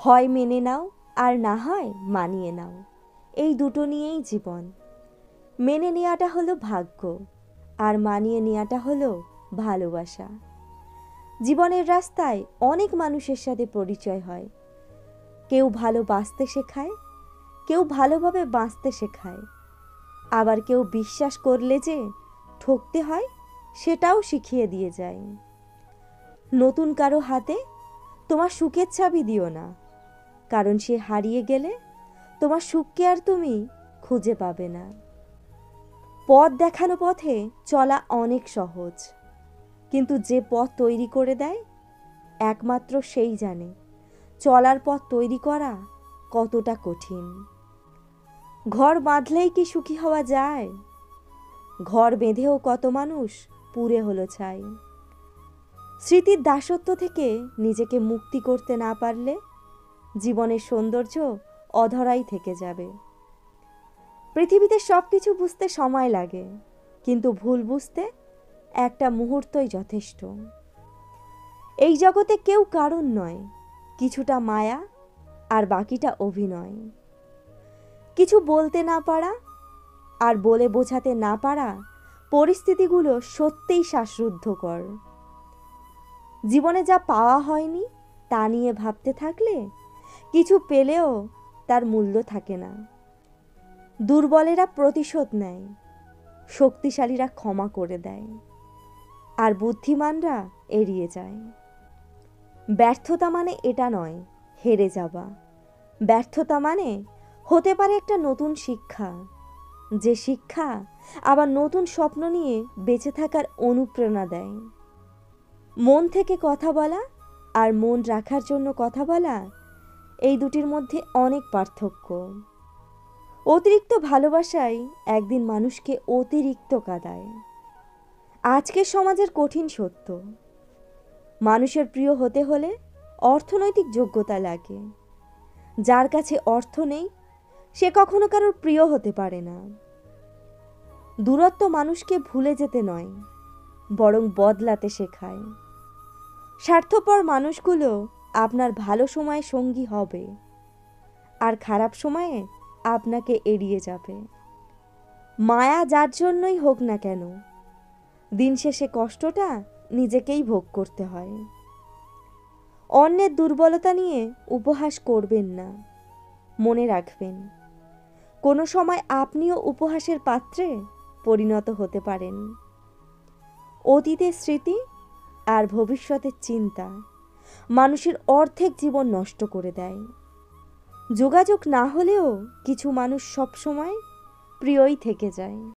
হয় মেনে নাও আর না হয় মানিয়ে নাও, এই দুটো নিয়েই জীবন। মেনে নেওয়াটা হলো ভাগ্য, আর মানিয়ে নেওয়াটা হলো ভালোবাসা। জীবনের রাস্তায় অনেক মানুষের সাথে পরিচয় হয়। কেউ ভালো বাঁচতে শেখায়, কেউ ভালোভাবে বাঁচতে শেখায়, আবার কেউ বিশ্বাস করলে যে ঠকতে হয় সেটাও শিখিয়ে দিয়ে যায়। নতুন কারো হাতে তোমার সুখের চাবি দিও না, কারণ সে হারিয়ে গেলে তোমার সুখকে আর তুমি খুঁজে পাবে না। পথ দেখানো পথে চলা অনেক সহজ, কিন্তু যে পথ তৈরি করে দেয় একমাত্র সেই জানে চলার পথ তৈরি করা কতটা কঠিন। ঘর বাঁধলেই কি সুখী হওয়া যায়? ঘর বেঁধেও কত মানুষ পুড়ে হলো ছাই। স্মৃতির দাসত্ব থেকে নিজেকে মুক্তি করতে না পারলে জীবনের সৌন্দর্য অধরাই থেকে যাবে। পৃথিবীতে সব কিছু বুঝতে সময় লাগে, কিন্তু ভুল বুঝতে একটা মুহূর্তই যথেষ্ট। এই জগতে কেউ কারণ নয়, কিছুটা মায়া আর বাকিটা অভিনয়। কিছু বলতে না পারা আর বলে বোঝাতে না পারা পরিস্থিতিগুলো সত্যিই শ্বাসরুদ্ধকর। জীবনে যা পাওয়া হয়নি তা নিয়ে ভাবতে থাকলে কিছু পেলেও তার মূল্য থাকে না। দুর্বলেরা প্রতিশোধ নেয়, শক্তিশালীরা ক্ষমা করে দেয়, আর বুদ্ধিমানরা এড়িয়ে যায়। ব্যর্থতা মানে এটা নয় হেরে যাওয়া। ব্যর্থতা মানে হতে পারে একটা নতুন শিক্ষা, যে শিক্ষা আবার নতুন স্বপ্ন নিয়ে বেঁচে থাকার অনুপ্রেরণা দেয়। মন থেকে কথা বলা আর মন রাখার জন্য কথা বলা, এই দুটির মধ্যে অনেক পার্থক্য। অতিরিক্ত ভালোবাসাই একদিন মানুষকে অতিরিক্ত কাঁদায়। আজকের সমাজের কঠিন সত্য, মানুষের প্রিয় হতে হলে অর্থনৈতিক যোগ্যতা লাগে। যার কাছে অর্থ নেই সে কখনো কারোর প্রিয় হতে পারে না। দূরত্ব মানুষকে ভুলে যেতে নয়, বরং বদলাতে শেখায়। স্বার্থপর মানুষগুলো আপনার ভালো সময়ে সঙ্গী হবে, আর খারাপ সময়ে আপনাকে এড়িয়ে যাবে। মায়া যার জন্যই হোক না কেন, দিন শেষে কষ্টটা নিজেকেই ভোগ করতে হয়। অন্যের দুর্বলতা নিয়ে উপহাস করবেন না। মনে রাখবেন, কোনো সময় আপনিও উপহাসের পাত্রে পরিণত হতে পারেন। অতীতের স্মৃতি আর ভবিষ্যতের চিন্তা মানুষের অর্ধেক জীবন নষ্ট করে দেয়। যোগাযোগ না হলেও কিছু মানুষ সবসময় প্রিয়ই থেকে যায়।